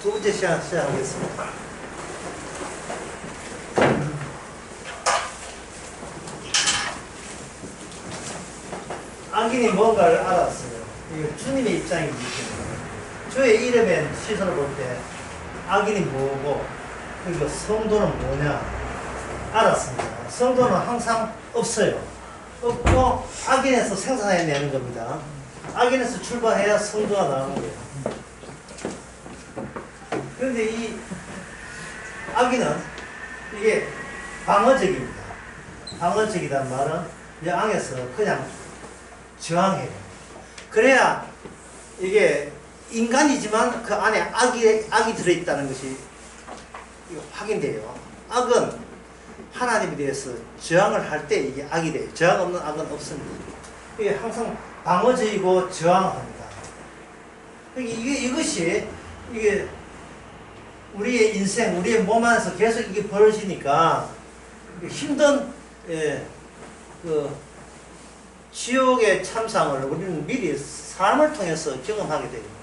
두 번째 시작하겠습니다. 악인이 뭔가를 알았어요. 이거 주님의 입장이기 때문에. 주의 이름에 시선을 볼 때 악인이 뭐고 그리고 성도는 뭐냐 알았습니다. 성도는 항상 없어요. 없고 악인에서 생산해내는 겁니다. 악인에서 출발해야 성도가 나오는 거예요. 그런데 이 악인은 이게 방어적입니다. 방어적이란 말은 이 안에서 그냥 저항해요. 그래야 이게 인간이지만 그 안에 악이 들어있다는 것이 확인돼요. 악은 하나님에 대해서 저항을 할 때 이게 악이 돼요. 저항 없는 악은 없습니다. 이게 항상 방어적이고 저항합니다. 이것이 우리의 인생, 우리의 몸 안에서 계속 이게 벌어지니까 힘든 지옥의 참상을 우리는 미리 삶을 통해서 경험하게 됩니다.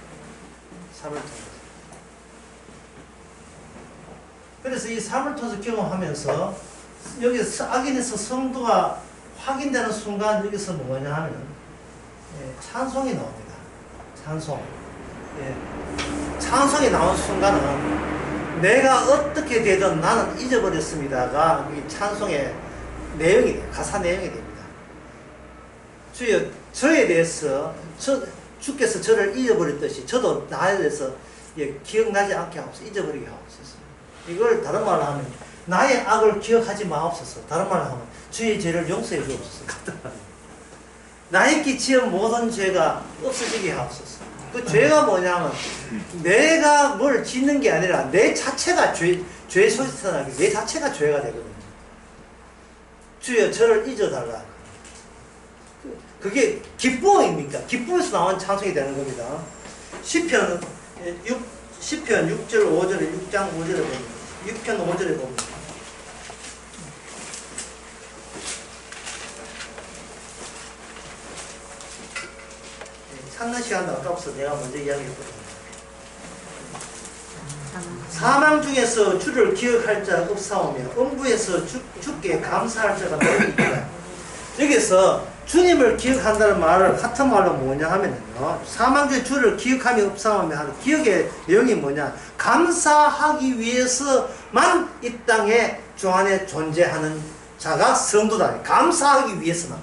삶을 통해서. 그래서 이 삶을 통해서 경험하면서 여기서 악인에서 성도가 확인되는 순간 여기서 뭐냐 하면 찬송이 나옵니다. 찬송. 찬송이 나온 순간은 내가 어떻게 되든 나는 잊어버렸습니다가 이 찬송의 내용이 돼요. 가사 내용이 됩니다. 주여 저에 대해서 주께서 저를 잊어버렸듯이 저도 나에 대해서 기억나지 않게 하옵소서. 잊어버리게 하옵소서. 이걸 다른 말로 하면 나의 악을 기억하지 마옵소서. 다른 말로 하면 주의 죄를 용서해 주옵소서. 나에게 지은 모든 죄가 없어지게 하옵소서. 그 죄가 뭐냐면 내가 뭘 짓는 게 아니라 내 자체가 죄 소지선하게 내 자체가 죄가 되거든요. 주여 저를 잊어달라. 그게 기쁨입니까? 기쁨에서 나온 찬송이 되는 겁니다. 시편 6절 5절에 6장 5절에 보면 6편 5절에 보면 찾는 시간도 아까워서 내가 먼저 이야기했거든요. 사망 중에서 주를 기억할 자가 없사오며 음부에서 주께 감사할 자가 너희 있다. 여기서 주님을 기억한다는 말을 같은 말로 뭐냐 하면요, 사망 중에 주를 기억함이 없사오며 하는 기억의 내용이 뭐냐, 감사하기 위해서만 이 땅에 주 안에 존재하는 자가 성도다. 감사하기 위해서만.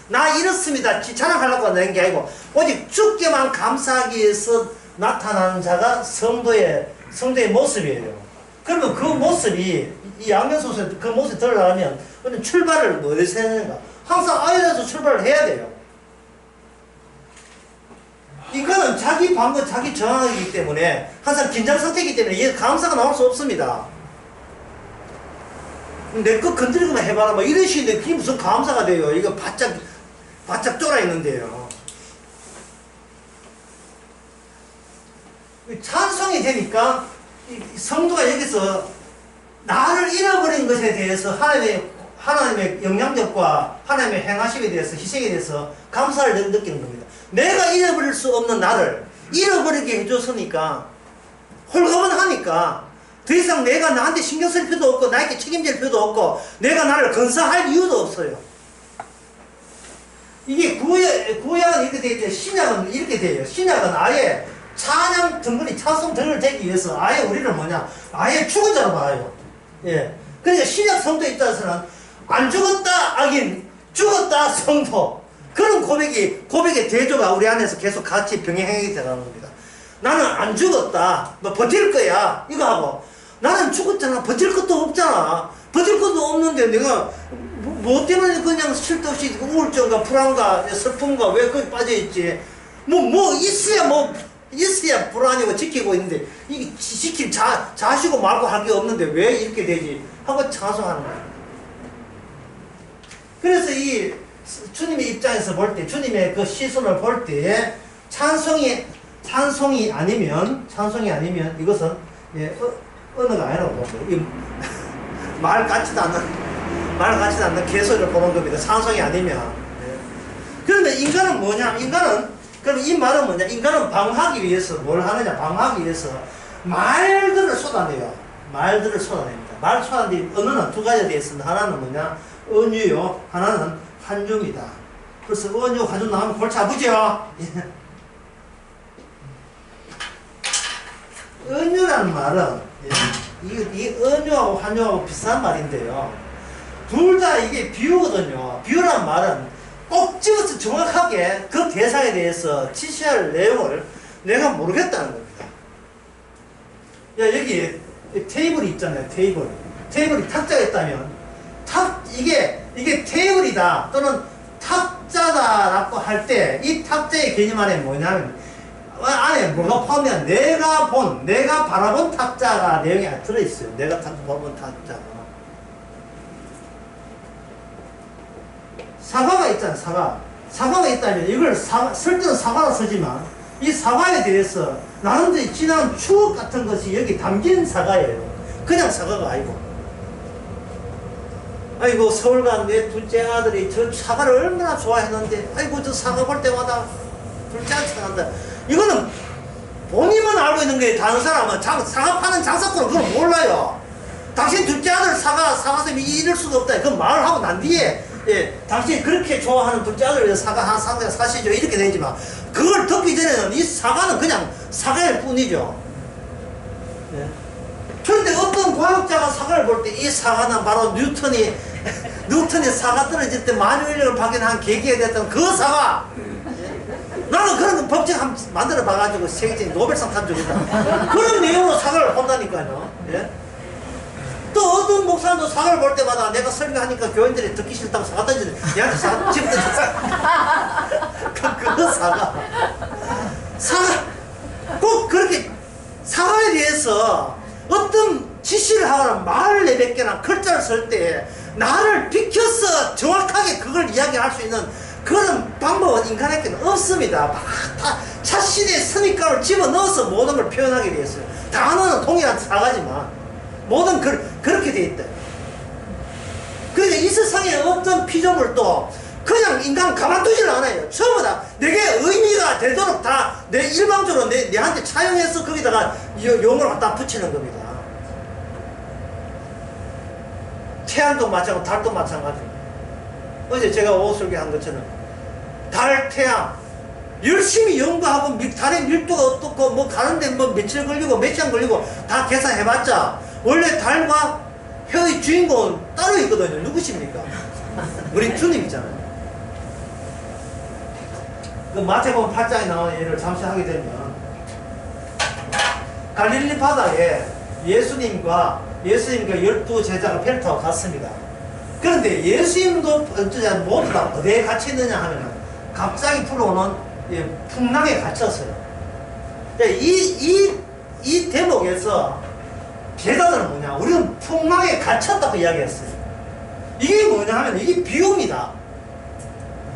나 이렇습니다 자랑하려고 낸 게 아니고 오직 주께만 감사하기 위해서 나타나는 자가 성도의 모습이에요. 그러면 그 모습이 이 양면소설에 그 모습이 드러나면 우리는 출발을 어디서 해야 되는가? 항상 아이에서 출발을 해야 돼요. 이거는 자기 방어, 자기 저항이기 때문에 항상 긴장 상태이기 때문에 얘 감사가 나올 수 없습니다. 내 거 건드리고만 해봐라 뭐 이러시는데 그게 무슨 감사가 돼요. 이거 바짝 쫄아 있는데요. 찬송이 되니까 성도가 여기서 나를 잃어버린 것에 대해서 하나님의 영향력과 하나님의 행하심에 대해서 희생에 대해서 감사를 느끼는 겁니다. 내가 잃어버릴 수 없는 나를 잃어버리게 해줬으니까 홀가분하니까 더 이상 내가 나한테 신경 쓸 필요도 없고 나에게 책임질 필요도 없고 내가 나를 건사할 이유도 없어요. 이게 구약은 이렇게 되어 있는데 신약은 이렇게 돼요. 신약은 아예 찬양 등근이 찬송 등을 되기 위해서 아예 우리를 뭐냐 아예 죽은 자로 봐요. 예. 그러니까 신약 성도에 있다서는 안 죽었다 악인, 죽었다 성도, 그런 고백의 대조가 우리 안에서 계속 같이 병행하게 되는 겁니다. 나는 안 죽었다, 너 버틸 거야 이거 하고, 나는 죽었잖아, 버틸 것도 없잖아, 버틸 것도 없는데 내가 뭐 때문에 그냥 쉴 데 없이 우울증과 불안과 슬픔과 왜 거기 빠져있지, 있어야 불안이고 지키고 있는데 이게 지킬 자시고 말고 할 게 없는데 왜 이렇게 되지 하고 찬송하는 거예요. 그래서 이 주님의 입장에서 볼 때, 주님의 그 시선을 볼 때에 찬송이 아니면 이것은 언어가 아니라고 말 같지도 않는 개소리를 보는 겁니다. 찬송이 아니면. 그런데 인간은 뭐냐? 그럼 이 말은 뭐냐? 인간은 방어하기 위해서 뭘 하느냐? 방어하기 위해서 말들을 쏟아냅니다. 말 쏟아내는 언어는 두 가지에 대해서는 하나는 뭐냐? 언유요. 하나는 한유입니다. 그래서 언유, 한유 나오면 골치 아프죠? 언유라는 말은 이 언유하고 한유하고 비슷한 말인데요. 둘 다 이게 비유거든요. 비유란 말은 꼭 집어서 정확하게 그 대상에 대해서 지시할 내용을 내가 모르겠다는 겁니다. 야, 여기 테이블이 있잖아요. 테이블이 탁자가 있다면 이게 테이블이다 또는 탁자다라고 할 때 이 탁자의 개념 안에 뭐냐면 안에 뭐가 포함되면 내가 바라본 탁자가 내용이 들어있어요. 내가 바라본 탁자가. 사과가 있잖아요. 사과가 있다면 이걸 쓸 때는 사과라 쓰지만 이 사과에 대해서 나름대로 지난 추억 같은 것이 여기 담긴 사과예요. 그냥 사과가 아니고. 아이고 서울 간 내 둘째 아들이 저 사과를 얼마나 좋아했는데 아이고 저 사과 볼 때마다 둘째 아들 생각난다. 이거는 본인만 알고 있는 거예요. 다른 사람은 사과 파는 장사꾼은 그걸 몰라요. 당신 둘째 아들 사과쌤이 이럴 수가 없다. 그 말을 하고 난 뒤에 당신이 그렇게 좋아하는 둘째 아들 사과 한 상자 사시죠. 이렇게 되지만 그걸 듣기 전에는 이 사과는 그냥 사과일 뿐이죠. 그런데 어떤 과학자가 사과를 볼 때 이 사과는 바로 뉴턴이 사과 떨어질 때 만유인력을 발견한 계기가 됐던 그 사과. 나는 그런 법칙 한번 만들어 봐가지고 세계적인 노벨상 탄 적이 있다. 그런 내용으로 사과를 본다니까요. 또 어떤 목사도 사과를 볼 때마다 내가 설교하니까 교인들이 듣기 싫다고 사과 던지는 얘한테 사과 집어 던졌어. 그 사과 꼭 그렇게 사과에 대해서 어떤 지시를 하거나 말을 내뱉거나 글자를 쓸 때 나를 비켜서 정확하게 그걸 이야기할 수 있는 그런 방법은 인간에게는 없습니다. 다 자신의 선입감을 집어넣어서 모든 걸 표현하게 되어 있어요. 단어는 동일한 사과지만 모든 그렇게 되어 있다. 그러니까 이 세상에 어떤 피조물도 그냥 인간 가만두질 않아요. 전부 다 내게 의미가 되도록 다 내 일방적으로 내한테 차용해서 거기다가 용어를 갖다 붙이는 겁니다. 태양도 마찬가지고 달도 마찬가지고. 어제 제가 오설교한 것처럼 달, 태양 열심히 연구하고 달의 밀도가 어떻고 뭐 가는데 뭐 며칠 걸리고 몇 시간 걸리고 다 계산해봤자 원래 달과 혀의 주인공은 따로 있거든요. 누구십니까? 우리 주님이잖아요. 그 마태복음 8장에 나오는 예를 잠시 하게 되면 갈릴리 바다에 예수님과 12 제자가 배를 타고 갔습니다. 그런데 예수님도 모두 다 어디에 갇혀 있느냐 하면 갑자기 불어오는 풍랑에 갇혔어요. 이 대목에서 제자들은 뭐냐? 우리는 풍랑에 갇혔다고 이야기했어요. 이게 뭐냐 하면 이게 비유입니다.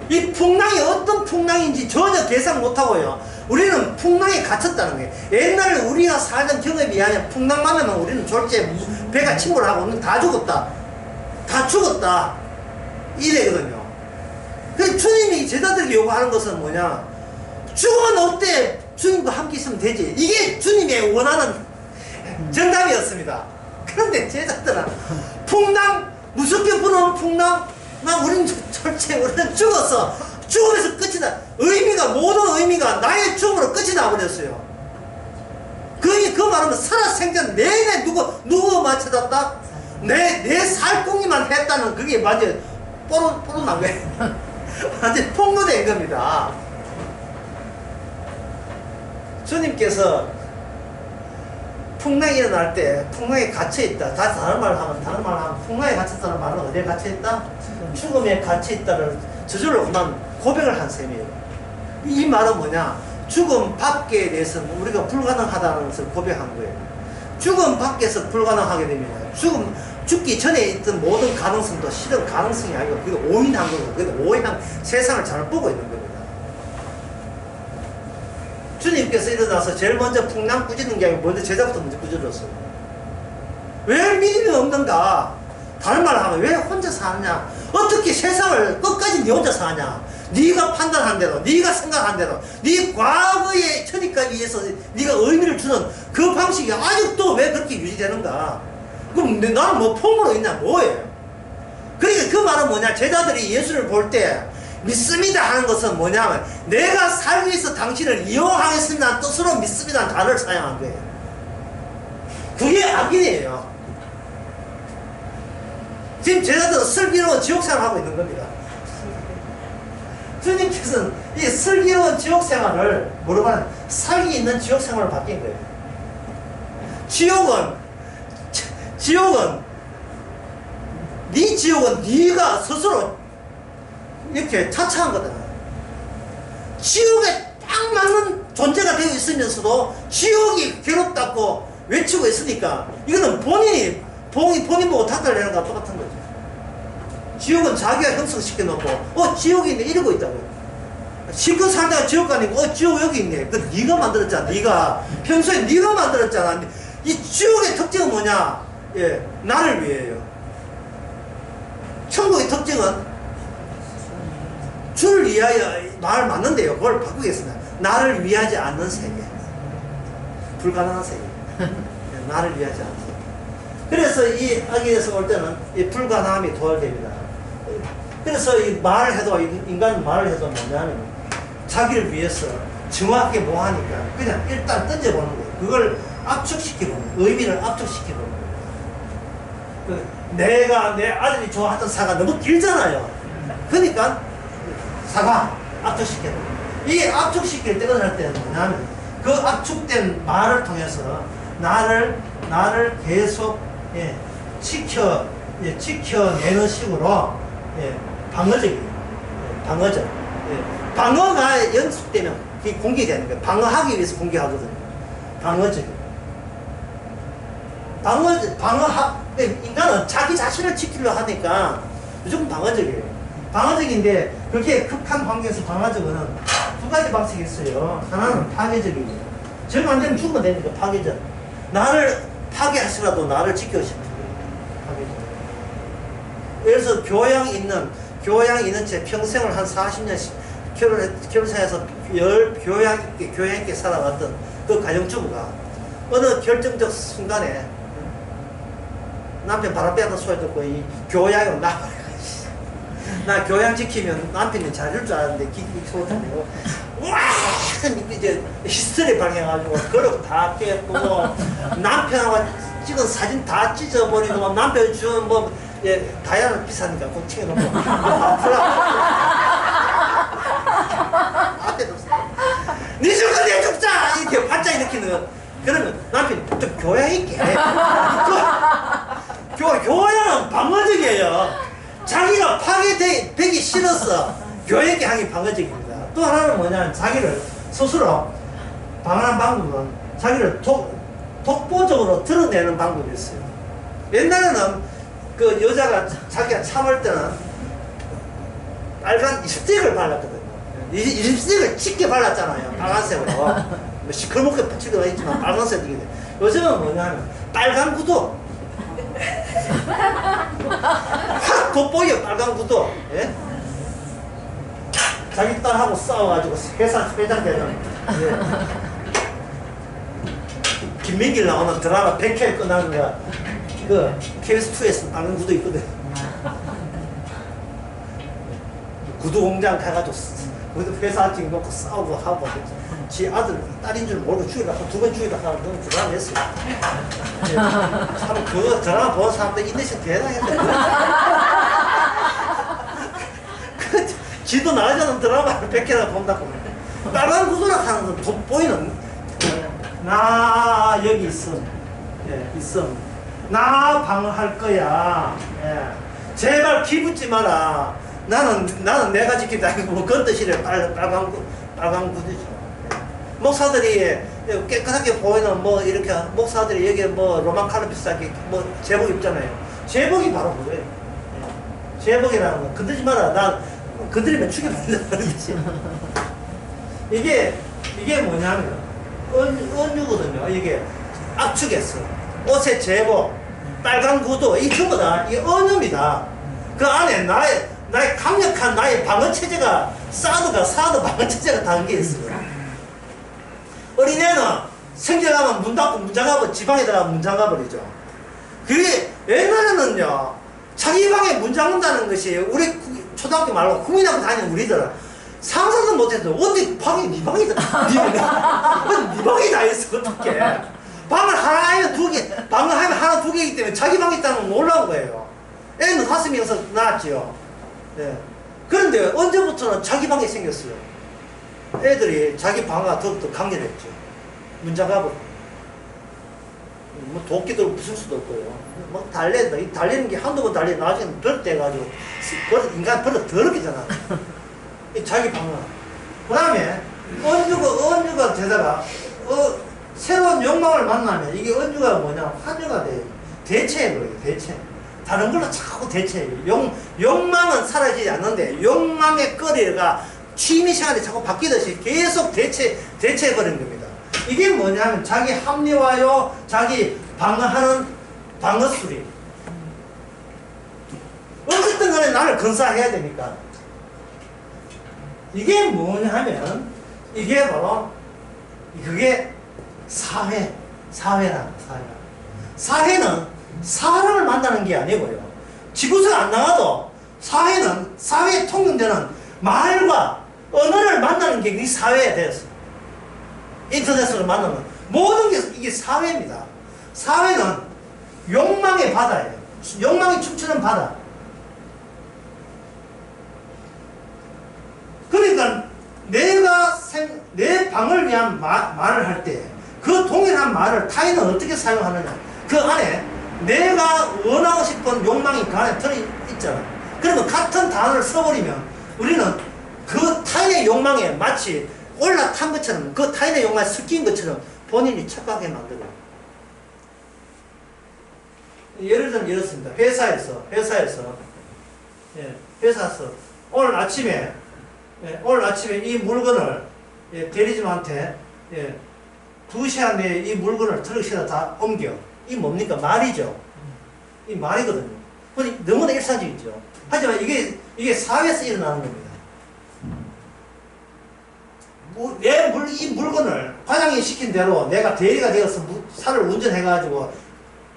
이 풍랑이 어떤 풍랑인지 전혀 계산 못하고요. 우리는 풍랑에 갇혔다는 거예요. 옛날에 우리가 살던 경험에 비하면 풍랑 만나면 우리는 졸지에 배가 침몰하고 다 죽었다. 다 죽었다. 이래거든요. 그래서 주님이 제자들에게 요구하는 것은 뭐냐? 죽으면 어때? 주님과 함께 있으면 되지. 이게 주님의 원하는 정답이었습니다. 그런데 제자들은 풍랑, 무섭게 부는 풍랑, 우리는 절대 우리는 죽어서 죽음에서 끝이 나. 모든 의미가 나의 죽음으로 끝이 나버렸어요. 그 말하면 살아생전 내내 누구만 찾았다? 내 살궁이만 했다는 그게 완전 뽀록뽀록난 거예요. 완전 폭로된 겁니다. 주님께서 풍랑이 일어날 때 풍랑에 갇혀있다. 다른 말을 하면 풍랑에 갇혔다는 말은 어디에 갇혀있다? 죽음에 갇혀있다를 저절로 그만 고백을 한 셈이에요. 이 말은 뭐냐? 죽음 밖에 대해서는 우리가 불가능하다는 것을 고백한 거예요. 죽음 밖에서 불가능하게 되면 죽음 죽기 전에 있던 모든 가능성도 실은 가능성이 아니고 그게 오인한 거고, 그게 오인한 세상을 잘 보고 있는 겁니다. 주님께서 일어나서 제일 먼저 풍랑 꾸짖는 게 아니고 먼저 제자부터 먼저 꾸짖었어요. 왜 믿음이 없는가? 다른 말을 하면 왜 혼자 사느냐? 어떻게 세상을 끝까지 네 혼자 사냐? 네가 판단한 대로, 네가 생각한 대로, 네 과거의 천의까지 위해서 네가 의미를 주는 그 방식이 아직도 왜 그렇게 유지되는가? 그럼 나는 뭐 폼으로 있냐? 뭐예요? 그러니까 그 말은 뭐냐? 제자들이 예수를 볼 때 믿습니다 하는 것은 뭐냐면 내가 살기 위해서 당신을 이용하겠습니다는 뜻으로 믿습니다는 단어를 사용한 거예요. 그게 악인이에요. 지금 제자들은 슬기로운 지옥생활을 하고 있는 겁니다. 주님께서는 이 슬기로운 지옥생활을 뭐라고 하는 살기 있는 지옥생활을 바뀐 거예요. 네 지옥은 네가 스스로 이렇게 차차한 거다. 지옥에 딱 맞는 존재가 되어 있으면서도 지옥이 괴롭다고 외치고 있으니까 이거는 본인 보고 탓을 내는 거랑 똑같은 거죠. 지옥은 자기가 형성시켜 놓고 지옥이 있네 이러고 있다고요. 실컷 살다가 지옥 가니까 지옥 여기 있네. 그 네가 만들었잖아. 네가 평소에 네가 만들었잖아. 이 지옥의 특징은 뭐냐? 예, 나를 위해요. 천국의 특징은 주를 위하여 말 맞는데요. 그걸 바꾸겠습니다. 나를 위하지 않는 세계. 불가능한 세계. 나를 위하지 않는 세계. 그래서 이 악인에서 올 때는 이 불가능함이 도달됩니다. 그래서 이 말을 해도, 인간은 말을 해도 뭐냐면 자기를 위해서 정확하게 뭐 하니까 그냥 일단 던져보는 거예요. 그걸 압축시켜보는 거예요. 의미를 압축시켜보는 거예요. 내가 내 아들이 좋아하던 사가 너무 길잖아요. 그러니까 사가 압축시켜보는 거예요. 이 압축시킬 때가 할 때는 뭐냐면 그 압축된 말을 통해서 나를 계속 지켜내는 식으로 방어적이에요. 방어적. 방어가 연습되면 그게 공개되는 거예요. 방어하기 위해서 공개하거든요. 방어적이에요. 인간은 자기 자신을 지키려 하니까 무조건 방어적이에요. 방어적인데 그렇게 극한 환경에서 방어적은 두 가지 방식이 있어요. 하나는 파괴적이에요. 정 안 되면 죽으면 되니까 파괴적. 나를 파괴하시라도 나를 지켜주시는 거예요. 파괴적. 예를 들어서 교양 있는 채 평생을 한 40년씩 결혼생에서 교양 있게 살아왔던 그 가정주부가 어느 결정적 순간에 남편 바람 빼는 소리 듣고 이 교양을 나 교양 지키면 남편이 잘해줄 줄 알았는데 기기 소리 듣고 와! 이제 히스테리 방해가지고 그릇 다 깼고 남편하고 찍은 사진 다 찢어버리고 남편 주는 다이아는 비싸니까 꼭 챙겨놓고 앞에도 니 죽어 내 죽자 이렇게 발작 일으키는 거. 그러면 남편이 좀 교양 있게 교양은 방어적이에요. 자기가 파괴되기 싫어서 교양 있게 하기 방어적입니다. 또 하나는 뭐냐면 자기를 스스로 방어하는 방법은 자기를 독보적으로 드러내는 방법이 있어요. 옛날에는 그 여자가 자기가 참을 때는 빨간 립스틱을 발랐거든요. 이 립스틱을 짙게 발랐잖아요. 빨간색으로. 뭐 시커멓게 붙이기도 했지만 빨간색이거든요. 요즘은 뭐냐면 빨간 구두. 확 돋보여 빨간 구두. 예? 자기 딸하고 싸워가지고 회사 회장되는 김민길 나오는 드라마 100회 끝나는 거 그 KBS2에서 빨간 구두 있거든. 구두 공장 가가지고 회사 찍 놓고 싸우고 하고 지 아들 딸인 줄 모르고 죽이다 두 번 죽이다 하는 그런 드라마 했어요. 참 그거 드라마 보는 사람들 인내심 대단했대. 지도 나가자는 드라마를 100개나 본다고. 빨간 구두라 하는 건 돋보이는 나 여기 있음. 있음. 나 방어할 거야. 제발 피붙지 마라. 나는 내가 지킨다. 뭐 그런 뜻이래. 빨간 구두죠. 목사들이 깨끗하게 보이는 뭐 이렇게 목사들이 여기 뭐 로만 칼럼 비슷하게 뭐 제복 입잖아요. 제복이 바로 그거예요. 제복이라는 건 건들지 마라. 나 건드리면 죽여버린다는 뜻이. 이게 뭐냐면 은유거든요. 이게 압축했어. 옷의 제복, 빨간 구두, 이 전부 다 이게 은유입니다. 그 안에 나의 강력한 나의 방어 체제가 사드 방어 체제가 담겨 있어요. 어린애는 생겨나면 문 닫고 문 잠가버 지방에다가 문 잠가버리죠. 그게 옛날에는요 자기 방에 문 잠근다는 것이 우리 초등학교 말로 국민학교 다니는 우리들은 상상도 못해도 어디 방이 네 방이다 네 방이 다 있어 어떡해. 방을 하나 하면 두 개, 방을 하면 하나 두 개이기 때문에 자기 방이 있다는 건 놀라운 거예요. 애는 5명이서 낳았지요. 예. 그런데 언제부터는 자기 방이 생겼어요. 애들이 자기 방과 더욱더 강렬했죠. 문 잠가버려. 뭐 도끼도 부술 수도 없고요. 막 달린다. 이 달리는 게 한두 번 달리면 나중에는 버릇돼가지고 인간 버릇 더럽게잖아. 이 자기 방어. 그 다음에 언주가 되다가 새로운 욕망을 만나면 이게 언주가 뭐냐 환유가 돼요. 대체해버려요. 대체. 다른 걸로 자꾸 대체해요. 욕망은 사라지지 않는데 욕망의 거리가 취미 시간에 자꾸 바뀌듯이 계속 대체해버린 겁니다. 이게 뭐냐면 자기 합리화요, 자기 방어하는 방어술이. 어쨌든 간에 나를 건사해야 되니까. 이게 뭐냐 하면, 이게 바로, 그게 사회라는 사회. 사회는 사람을 만나는 게 아니고요. 지구상 안 나가도 사회에 통용되는 말과 언어를 만나는 게 이 사회에 대해서. 인터넷으로 만나는 모든 게 이게 사회입니다. 사회는 욕망의 바다예요. 욕망이 춤추는 바다. 그러니까 내 방을 위한 말을 할 때 그 동일한 말을 타인은 어떻게 사용하느냐. 그 안에 내가 원하고 싶은 욕망이 그 안에 들어있잖아. 그러면 같은 단어를 써버리면 우리는 그 타인의 욕망에 마치 올라탄 것처럼 그 타인의 욕망에 섞인 것처럼 본인이 착각하게 만들어요. 예를 들면 이렇습니다. 회사에서 오늘 아침에 이 물건을 대리점한테 2시간 내에 이 물건을 트럭시에다 다 옮겨. 이 뭡니까? 말이죠. 이 말이거든요. 너무나 일상적이죠. 하지만 이게 사회에서 일어나는 겁니다. 이 물건을 과장이 시킨 대로 내가 대리가 되어서 차를 운전해가지고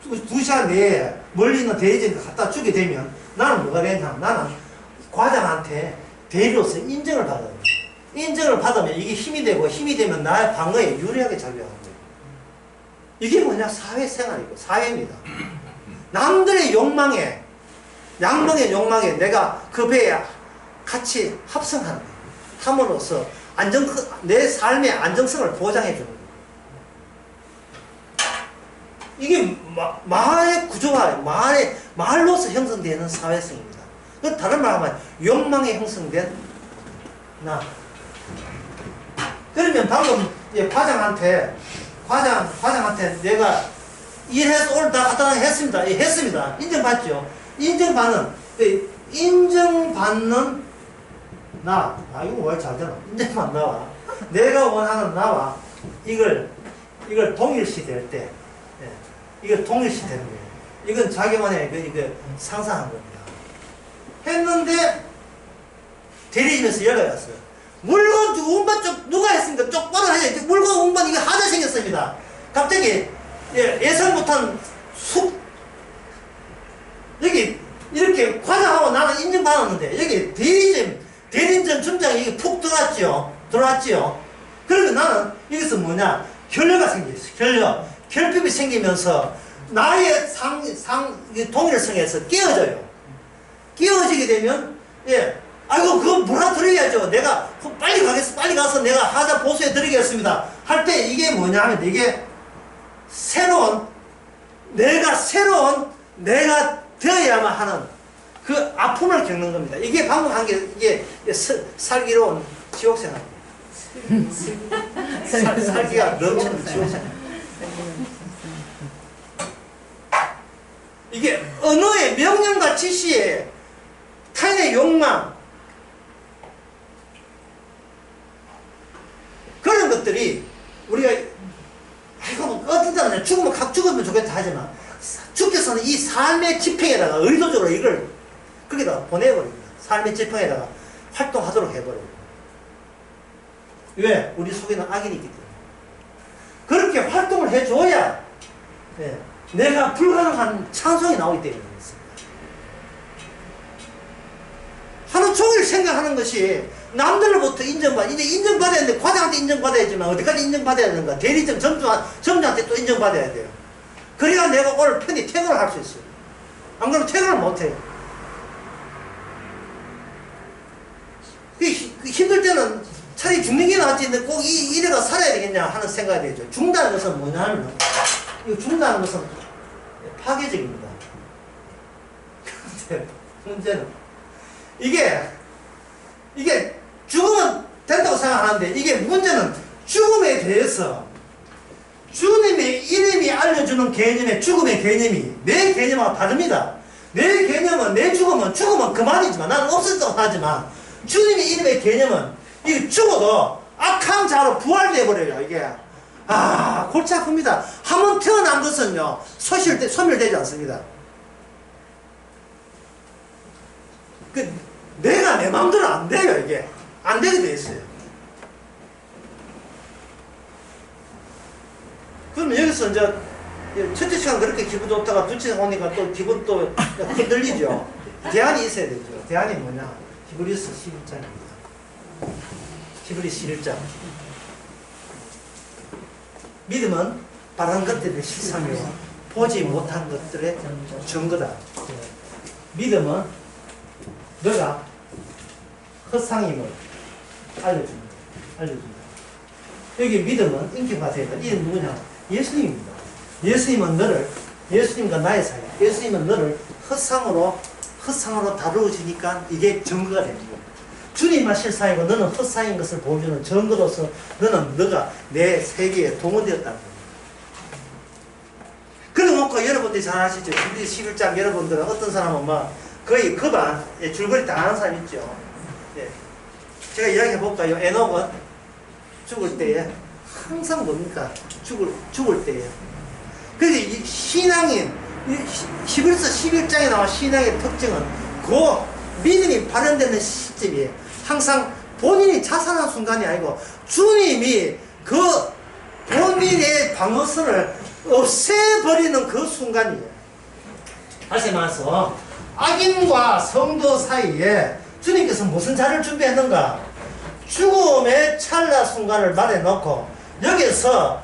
2시간 내에 멀리 있는 대리점에 갖다 주게 되면 나는 뭐가 되냐? 나는 과장한테 대리로서 인정을 받아요. 인정을 받으면 이게 힘이 되고 힘이 되면 나의 방어에 유리하게 작용하는 거예요. 이게 뭐냐? 사회생활이고 사회입니다. 남들의 욕망에 양방의 욕망에 내가 그 배에 같이 합성하는 거예요. 함으로써 내 삶의 안정성을 보장해 주는 거예요. 이게 말의 구조화, 말로서 형성되는 사회성입니다. 다른 말로 하면 욕망에 형성된 나. 그러면 방금 과장한테 내가 일해서 오늘 다 갖다 했습니다. 했습니다. 인정받죠. 인정받는 나. 이거 왜 잘 되나? 인정받는 나와 내가 원하는 나와 이걸 동일시 될 때, 이걸 동일시 되는 거예요. 이건 자기만의 상상한 겁니다. 했는데 대리점에서 연락이 왔어요. 물건 운반 쪽 누가 했습니까? 똑바로 하자. 물건 운반 이거 하자 생겼습니다. 갑자기 예상 못한 여기 이렇게 과장하고 나는 인정받았는데 여기 대리점 점장이 이게 푹 들어왔죠. 그러면 나는 여기서 뭐냐? 결여가 생겼어. 결핍이 생기면서 나의 동일성에서 깨어져요. 깨어지게 되면 아이고 그거 몰아드려야죠. 내가 빨리 가서 내가 하자 보수해 드리겠습니다. 할 때 이게 뭐냐면 이게 새로운 내가 되어야만 하는 그 아픔을 겪는 겁니다. 이게 방금 한 게 이게 살기로운 지옥생활입니다. 살기가 넘치는 지옥생활. 이게 언어의 명령과 지시에 타인의 욕망, 그런 것들이 우리가 아이고 어떤 사람은 죽으면 각 죽으면 좋겠다 하지만 주께서는 이 삶의 지평에다가 의도적으로 이걸 거기다 보내버립니다. 삶의 지평에다가 활동하도록 해버려요. 왜? 우리 속에는 악인이 있기 때문에. 그렇게 활동을 해줘야 내가 불가능한 찬송이 나오기 때문에 그렇습니다. 하루 종일 생각하는 것이 남들로부터 이제 인정받아야 되는데 과장한테 인정받아야지만 어디까지 인정받아야 되는가? 대리점 점주한테 또 인정받아야 돼요. 그래야 내가 오늘 편히 퇴근을 할 수 있어요. 안 그러면 퇴근을 못해요. 힘들 때는 차라리 죽는 게 낫지, 꼭 이래가 살아야 되겠냐 하는 생각이 되죠. 죽는다는 것은 뭐냐면, 이거 죽는다는 것은 파괴적입니다. 그런데 문제는, 이게 죽으면 된다고 생각하는데, 이게 문제는 죽음에 대해서 주님의 이름이 알려주는 개념의 죽음의 개념이 내 개념하고 다릅니다. 내 개념은 내 죽으면 그만이지만, 나는 없었다고 하지만, 주님의 이름의 개념은 이게 죽어도 악한 자로 부활되어버려요, 이게. 아, 골치 아픕니다. 한번 태어난 것은요, 소멸되지 않습니다. 내가 내 마음대로 안 돼요, 이게. 안 되게 돼 있어요. 그러면 여기서 이제, 첫째 시간 그렇게 기분 좋다가 둘째 시간 오니까 또 기분 또 흔들리죠. 대안이 있어야 되죠. 대안이 뭐냐? 히브리서 11장입니다. 히브리서 11장. 믿음은 바라는 것들의 실상이요 보지 못한 것들의 증거다. 믿음은 너가 헛상임을 알려줍니다. 여기 믿음은 인격화돼야 돼. 이게 누구냐? 예수님입니다. 예수님과 나의 사이, 예수님은 너를 헛상으로 다루어지니까 이게 증거가 됩니다. 주님만 실상이고 너는 헛상인 것을 보여주는 증거로서 너가 내 세계에 동원되었다는 겁니다. 그래놓고 여러분들이 잘 아시죠? 11장 여러분들은 어떤 사람은 거의 줄거리 다 아는 사람 있죠. 네. 제가 이야기해 볼까요? 에녹은 죽을 때에 항상 뭡니까? 죽을 때에. 그래서 이 신앙인, 히브리서 11장에 나온 신앙의 특징은 그 믿음이 발현되는 시점이에요. 항상 본인이 자살한 순간이 아니고 주님이 그 본인의 방어선을 없애버리는 그 순간이에요. 다시 말해서 악인과 성도 사이에 주님께서 무슨 자리를 준비했는가? 죽음의 찰나 순간을 말해놓고 여기서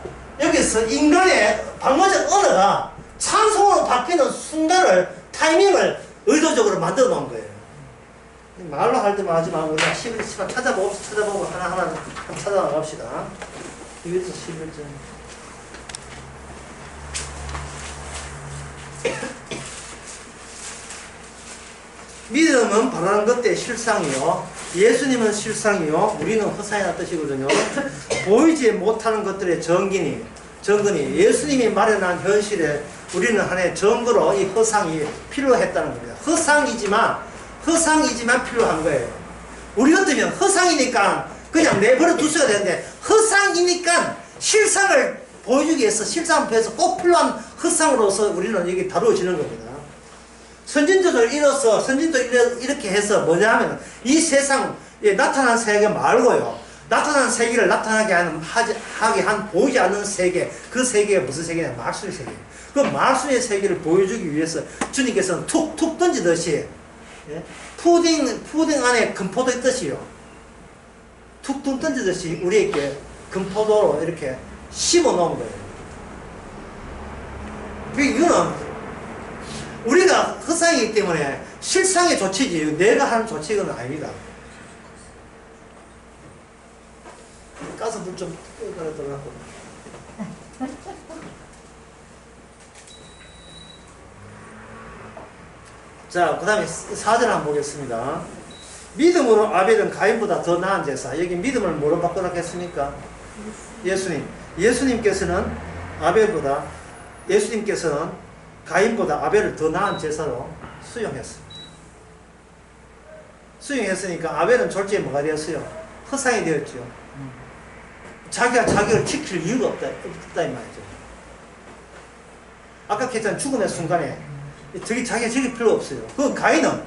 인간의 방어적 언어가 찬송으로 바뀌는 순간을, 타이밍을 의도적으로 만들어 놓은 거예요. 말로 할 때만 하지 말고 그냥 11장 찾아보고 하나하나 찾아나갑시다. 여기서 11장. 믿음은 바라는 것의 실상이요, 예수님은 실상이요, 우리는 허상이라는 뜻이거든요. 보이지 못하는 것들의 정근이 예수님이 마련한 현실에 우리는 하나의 증거로 이 허상이 필요했다는 겁니다. 허상이지만 필요한 거예요. 우리 같으면 허상이니까 그냥 내버려 두셔야 되는데, 허상이니까 실상을 보여주기 위해서, 실상 앞에서 꼭 필요한 허상으로서 우리는 여기 다루어지는 겁니다. 선진도를 이렇게 해서 뭐냐 하면, 이 세상, 나타난 세계 말고요, 나타난 세계를 나타나게 하게 한 보이지 않는 세계, 그 세계가 무슨 세계냐? 말씀의 세계. 그 말씀의 세계를 보여주기 위해서 주님께서는 툭툭 던지듯이, 푸딩 안에 금포도 있듯이요, 툭툭 던지듯이 우리에게 금포도로 이렇게 심어 놓은 거예요. 이거는 우리가 헛상이기 때문에 실상의 조치지 내가 하는 조치는 아닙니다. 가서 물 좀 끌어들어갖고. 자, 그 다음에 4절 한번 보겠습니다. 믿음으로 아벨은 가인보다 더 나은 제사. 여기 믿음을 뭐로 바꿔놨겠습니까? 예수님께서는 아벨보다, 예수님께서는 가인보다 아벨을 더 나은 제사로 수용했습니다. 수용했으니까 아벨은 졸지에 뭐가 되었어요? 허상이 되었죠. 자기가 자기를 지킬 이유가 없다 이 말이죠. 아까 했잖아요. 죽음의 순간에 자기가 지킬 필요 없어요. 그 가인은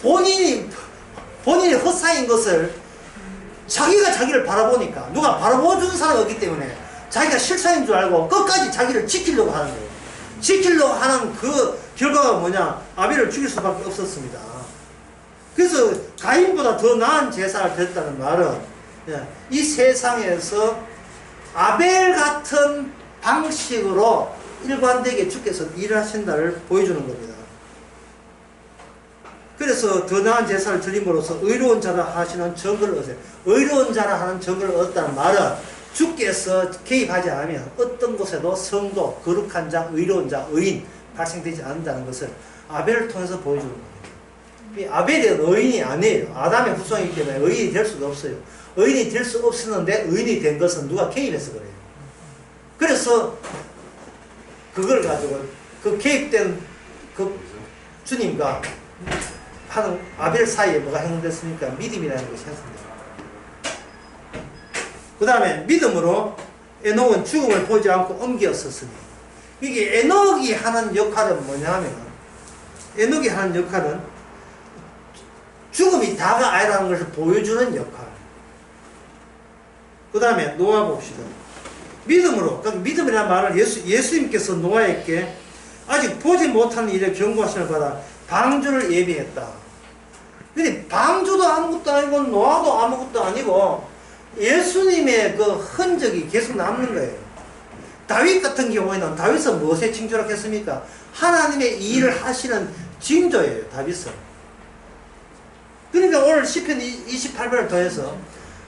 본인이 허상인 것을 자기가 자기를 바라보니까 누가 바라보주는 사람이 없기 때문에 자기가 실상인 줄 알고 끝까지 자기를 지키려고 하는 거예요. 지키려고 하는 그 결과가 뭐냐? 아벨을 죽일 수밖에 없었습니다. 그래서 가인보다 더 나은 제사를 드렸다는 말은 이 세상에서 아벨 같은 방식으로 일관되게 주께서 일하신다를 보여주는 겁니다. 그래서 더 나은 제사를 드림으로써 의로운 자라 하시는 정을 얻으세요. 의로운 자라 하는 정을 얻었다는 말은 주께서 개입하지 않으면 어떤 곳에도 성도, 거룩한 자, 의로운 자, 의인 발생되지 않는다는 것을 아벨을 통해서 보여주는 겁니다. 이 아벨은 의인이 아니에요. 아담의 후손이기 때문에 의인이 될 수가 없어요. 의인이 될 수 없었는데 의인이 된 것은 누가 개입해서 그래요. 그래서 그걸 가지고 그 개입된 그 주님과 하는 아벨 사이에 뭐가 형성됐습니까? 믿음이라는 것이 형성됩니다. 그 다음에 믿음으로 에녹은 죽음을 보지 않고 옮겼었으니 이게 에녹이 하는 역할은 뭐냐 하면 에녹이 하는 역할은 죽음이 다가 아니라는 것을 보여주는 역할. 그 다음에 노아 봅시다. 믿음으로, 그러니까 믿음이라는 말을 예수님께서 노아에게 아직 보지 못하는 일에 경고하심을 받아 방주를 예비했다. 근데 방주도 아무것도 아니고 노아도 아무것도 아니고 예수님의 그 흔적이 계속 남는 거예요. 다윗 같은 경우에는 다윗은 무엇에 징조락했습니까? 하나님의 일을 하시는 징조예요, 다윗은. 그러니까 오늘 시편 28편을 통해서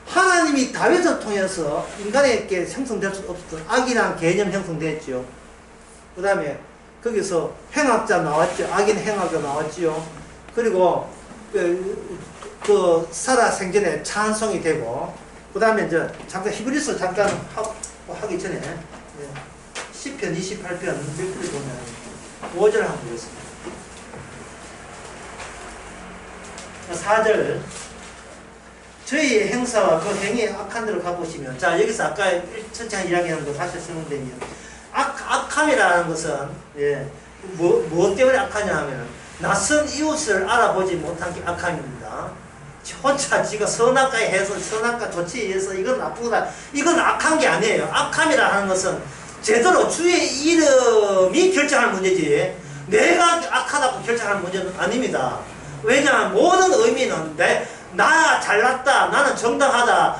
하나님이 다윗을 통해서 인간에게 형성될 수 없었던 악이라는 개념 형성됐죠. 그 다음에 거기서 행악자 나왔죠. 악인 행악자 나왔죠. 그리고 그 사라 생전에 찬송이 되고 그 다음에 이제 잠깐 히브리서 잠깐 하기 전에 시편 28편 몇 보면 5절 한번 보겠습니다. 4절 저희의 행사와 그 행위의 악한 대로 가보시면 자 여기서 아까 천천히 이야기하는 거 다시 설명드리면 악함이라는 것은 무엇 때문에 악하냐 하면 낯선 이웃을 알아보지 못한 게 악함입니다. 혼자 지가 선악과에 해서 선악과 조치에 의해서 이건 나쁘다 이건 악한 게 아니에요. 악함이라 하는 것은 제대로 주의 이름이 결정할 문제지 내가 악하다고 결정할 문제는 아닙니다. 왜냐하면 모든 의미는 나 잘났다 나는 정당하다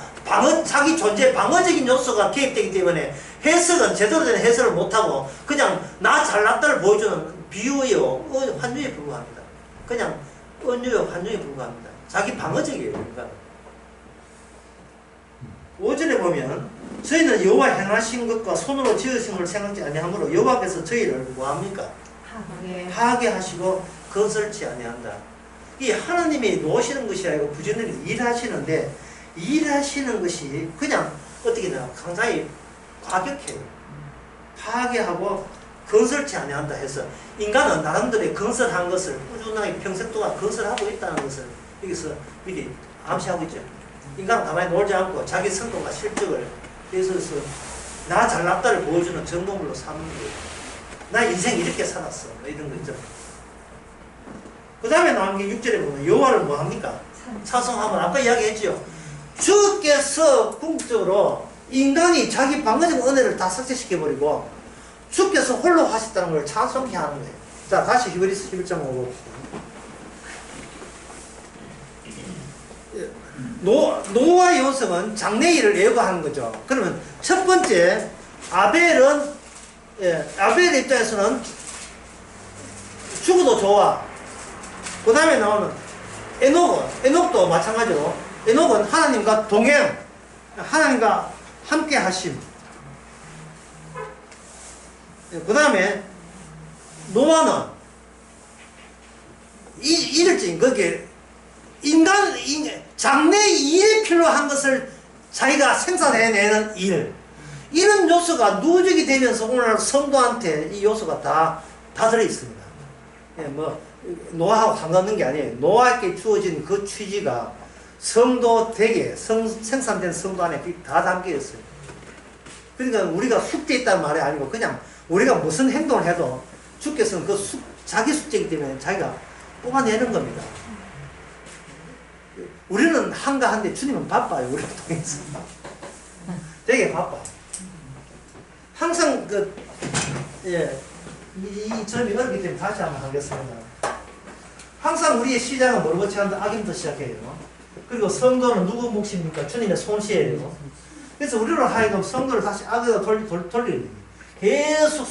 자기 존재 방어적인 요소가 개입되기 때문에 해석은 제대로 된 해석을 못하고 그냥 나 잘났다를 보여주는 비유요 환유에 불과합니다. 그냥 은유요 환유에 불과합니다. 자기 방어적이에요. 그러니까 5절에 보면 저희는 여호와 행하신 것과 손으로 지으신 걸 생각지 아니하므로 여호와께서 저희를 뭐합니까? 하게 하시고 건설치 아니한다. 이 하나님이 놓으시는 것이 아니고 부지런히 일하시는데 일하시는 것이 그냥 어떻게 되나 상당히 과격해요. 파괴하고 건설치 아니한다 해서 인간은 나름대로 건설한 것을 꾸준하게 평생 동안 건설하고 있다는 것을 여기서 미리 암시하고 있죠. 인간은 가만히 놀지 않고 자기 성공과 실적을 그래서 나 잘났다를 보여주는 정보물로 삼는 거예요. 나 인생 이렇게 살았어 이런 거 있죠. 그 다음에 나온 게 6절에 보면 여호와를 뭐합니까? 찬송하면 아까 이야기했죠. 주께서 궁극적으로 인간이 자기 방어적 은혜를 다 삭제시켜버리고 주께서 홀로 하셨다는 걸 찬송케 하는 거예요. 자 다시 히브리서 11장 5 노아의 요성은 장래일을 예고하는 거죠. 그러면 첫 번째 아벨의 입장에서는 죽어도 좋아. 그 다음에 나오는 에녹도 마찬가지로 에녹은 하나님과 동행, 하나님과 함께 하심. 그 다음에 노아는 이럴지 거기에 장래 일에 필요한 것을 자기가 생산해내는 이런 요소가 누적이 되면서 오늘 성도한테 이 요소가 다 다 들어있습니다. 예, 뭐 노아하고 상관없는 게 아니에요. 노아에게 주어진 그 취지가 성도 되게 생산된 성도 안에 다 담겨 있어요. 그러니까 우리가 숙제 있다는 말이 아니고 그냥 우리가 무슨 행동을 해도 주께서는 그 자기 숙제이기 때문에 자기가 뽑아내는 겁니다. 우리는 한가한데 주님은 바빠요. 우리를 통해서 되게 바빠. 항상 이 점이 어렵기 때문에 다시 한번 하겠습니다. 항상 우리의 시작은 뭐로 시작한다? 악인부터 시작해요. 그리고 성도는 누구 몫입니까? 주님의 손시예요. 그래서 우리로 하여금 성도를 다시 악에다 돌리는 계속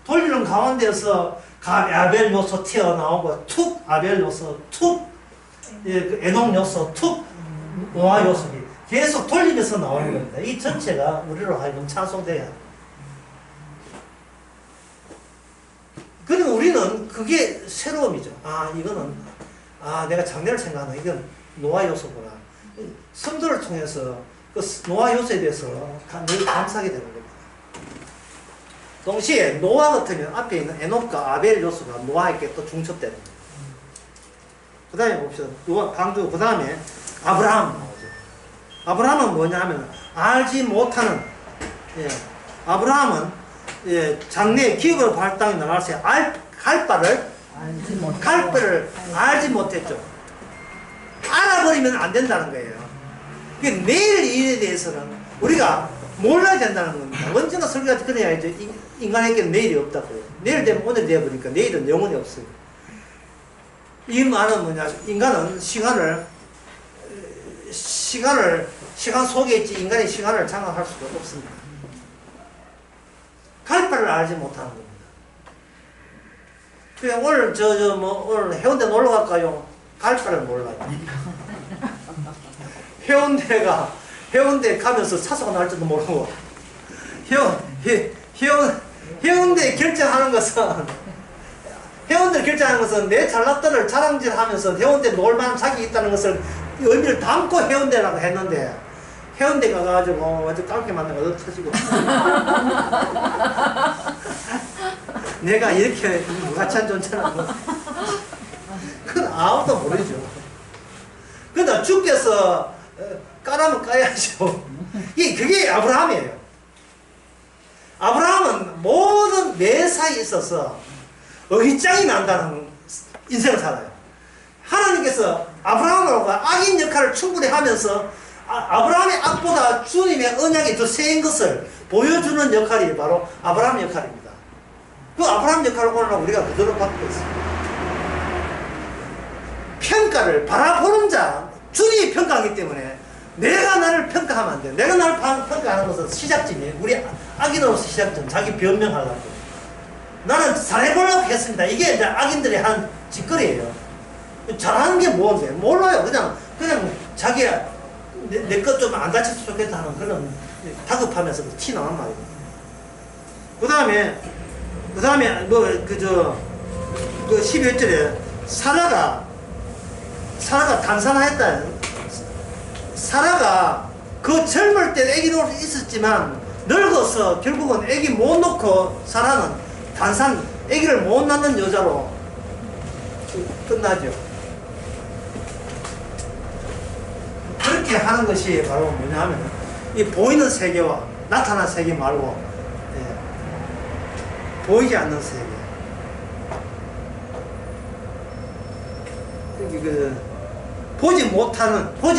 돌리는 가운데서 아벨 요소 튀어나오고 툭 아벨 요소 툭 에녹 요소 툭 노아 요소 계속 돌리면서 나오는 겁니다. 이 전체가 우리로 하여금 찬송돼야 합니다. 그리고 우리는 그게 새로움이죠. 이거는 내가 장래를 생각하는 이건 노아 요소구나. 성도를 통해서 그 노아 요소에 대해서 늘 감사하게 되는 겁니다. 동시에 노아 같으면 앞에 있는 에녹과 아벨 요소가 노아에게 또 중첩되는 겁니다. 그 다음에 봅시다. 그 다음에 아브라함 나오죠. 아브라함은 뭐냐 하면 알지 못하는, 아브라함은 장래에 기업을 발 땅에 나갈 때 갈 바를 알지 못했죠. 알아버리면 안 된다는 거예요. 내일 일에 대해서는 우리가 몰라야 된다는 겁니다. 언제나 설교가 그래야죠. 인간에게는 내일이 없다고요. 내일 되면 오늘 되어버리니까 내일은 영원히 없어요. 이 말은 뭐냐? 인간은 시간 속에 있지 인간의 시간을 장악할 수가 없습니다. 갈 바를 알지 못하는 겁니다. 그냥 오늘 오늘 해운대 놀러 갈까요? 갈 바를 몰라요. 해운대 가면서 차소가 날 줄도 모르고 해운대 결정하는 것은 내 잘났다를 자랑질하면서 해운대 놀만한 자기 있다는 것을 의미를 담고 해운대라고 했는데 해운대 가가지고 아주 깔게 만나가 터지고 내가 이렇게 무가치한 존재라는 그건 아무도 모르죠. 그러나 주께서 까라면 까야죠. 그게 아브라함이에요. 아브라함은 모든 매사에 있어서 어깃장이 난다는 인생을 살아요. 하나님께서 아브라함으로 악인 역할을 충분히 하면서 아브라함의 악보다 주님의 언약이 더 세인 것을 보여주는 역할이 바로 아브라함 역할입니다. 그 아브라함 역할을 오늘 우리가 그대로 받고 있습니다. 평가를 바라보는 자, 주님이 평가하기 때문에 내가 나를 평가하면 안 돼. 내가 나를 평가하는 것은 시작점이에요. 우리 악인으로서 시작점, 자기 변명하려고. 나는 잘해보려고 했습니다. 이게 이제 악인들이 하는 짓거리예요. 잘하는 게 뭔데? 몰라요. 그냥 자기야, 내 것 좀 안 다쳤으면 좋겠다 하는 그런 다급하면서 티 나는 말이에요. 그 다음에, 11절에 사라가 단산하였다. 사라가 그 젊을 때 애기 놓을 수 있었지만 늙어서 결국은 애기 못 놓고 사라는 애기를 못 낳는 여자로 끝나죠. 그렇게 하는 것이 바로 뭐냐 하면 이 보이는 세계와 나타난 세계 말고 보이지 않는 세계. 보지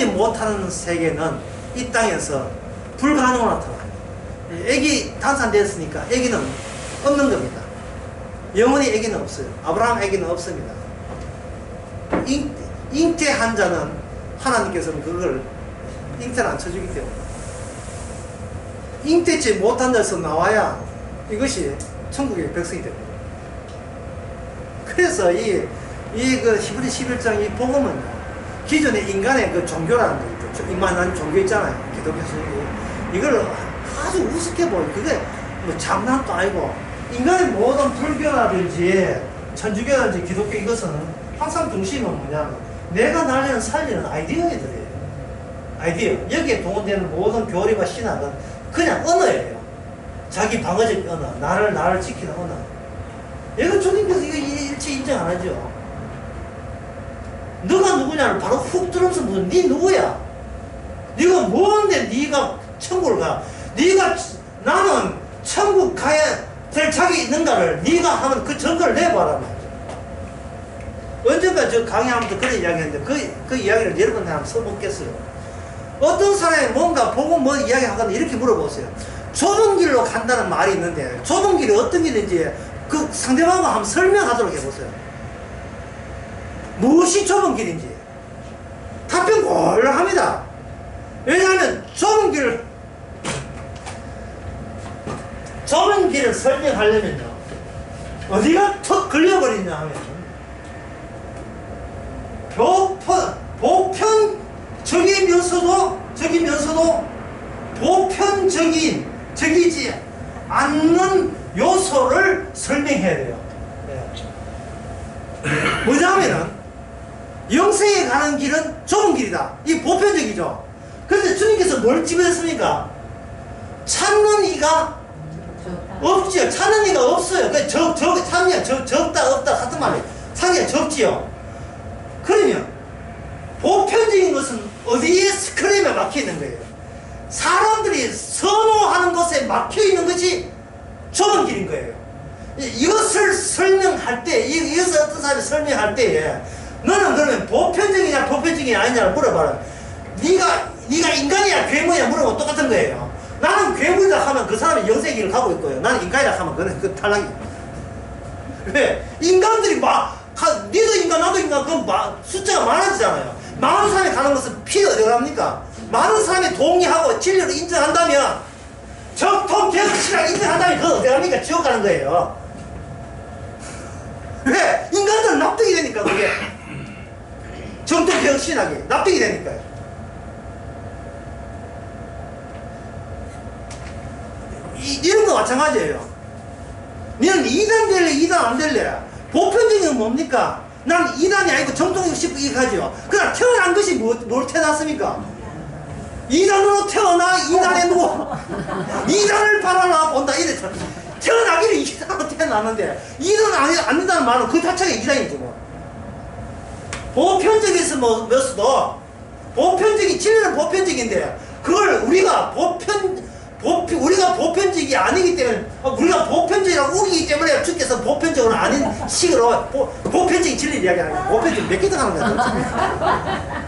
못하는 세계는 이 땅에서 불가능으로 나타나요. 애기 단산됐으니까 애기는 없는 겁니다. 영원히 애기는 없어요. 아브라함 애기는 없습니다. 잉태한 자는 하나님께서는 그걸 잉태를 안 쳐주기 때문에 잉태치 못한 데서 나와야 이것이 천국의 백성이 됩니다. 그래서 그 히브리 11장 이 복음은 기존의 인간의 그 종교라는 거 있죠. 인간한 종교 있잖아요. 기독교에서 이걸 아주 우습게 보여요. 그게 뭐 장난도 아니고 인간의 모든 불교라든지 천주교라든지 기독교 이것은 항상 중심은 뭐냐면 내가 나를 살리는 아이디어들이에요. 아이디어. 여기에 동원되는 모든 교리와 신학은 그냥 언어예요. 자기 방어적 언어, 나를 지키는 언어. 얘가 주님께서 이거 일체 인정 안 하죠. 너가 누구냐를 바로 훅 들어서 묻는 네 누구야? 네가 뭔데 네가 천국을 가? 네가 나는 천국 가야 될 자격이 있는가를 네가 하면 그 증거를 내봐라 말이야. 언젠가 저 강의하면서 그런 이야기 했는데 그 이야기를 여러분한테 한번 써보겠어요. 어떤 사람이 뭔가 보고 뭐 이야기 하거나 이렇게 물어보세요. 좁은 길로 간다는 말이 있는데 좁은 길이 어떤 길인지 그 상대방과 한번 설명하도록 해보세요. 무엇이 좁은 길인지 답변 곤란합니다. 왜냐하면 좁은 길을 설명하려면요 어디가 턱 걸려버리냐 하면 보편적이면서도 보편적이지 않는 요소를 설명해야 돼요. 뭐냐면은 영생에 가는 길은 좁은 길이다. 이게 보편적이죠. 그런데 주님께서 뭘 집어냈습니까? 찾는 이가 없지요. 찾는 이가 없어요. 찾는 이가 적다 없다 같은 말이에요. 찾는 이가 적지요. 그러면 보편적인 것은 어디에 스크램에 막혀있는 거예요? 사람들이 선호하는 것에 막혀있는 것이 좁은 길인 거예요. 이것을 설명할 때, 이것을 어떤 사람이 설명할 때에 너는 그러면 보편적이냐 보편적이 아니냐를 물어봐라. 네가 인간이야 괴물이야 물어보면 똑같은 거예요. 나는 괴물이다 하면 그 사람이 영생의 길을 가고 있고요. 나는 인간이다 하면 그건 탈락이야. 왜? 인간들이 니도 인간 나도 인간 그건 숫자가 많아지잖아요. 많은 사람이 가는 것은 피가 어디 갑니까? 많은 사람이 동의하고 진리를 인정한다면 정통개혁신학 인정한다면 그건 어디 갑니까? 지옥 가는 거예요. 왜? 인간들은 납득이 되니까 그게 정통개혁신학이 납득이 되니까요. 이런 거 마찬가지예요. 너는 2단 될래 2단 안 될래? 보편적인 건 뭡니까? 난 2단이 아니고 정통개혁식 이렇게 하죠. 그러나 태어난 것이 뭘 태어났습니까? 2단으로 태어나 2단에 누워 2단을 바라나 본다 이래. 태어나기를 2단으로 태어났는데 2단 안 된다는 말은 그 자체가 2단이죠 뭐. 보편적에서 뭐였어도 보편적인 진리는 보편적인데 그걸 우리가 보편적이 아니기 때문에 우리가 보편적이라고 우기기 때문에 주께서 보편적으로 아닌 식으로 보편적인 진리를 이야기하는 거예요. 보편적 몇 개 더 하는 거야.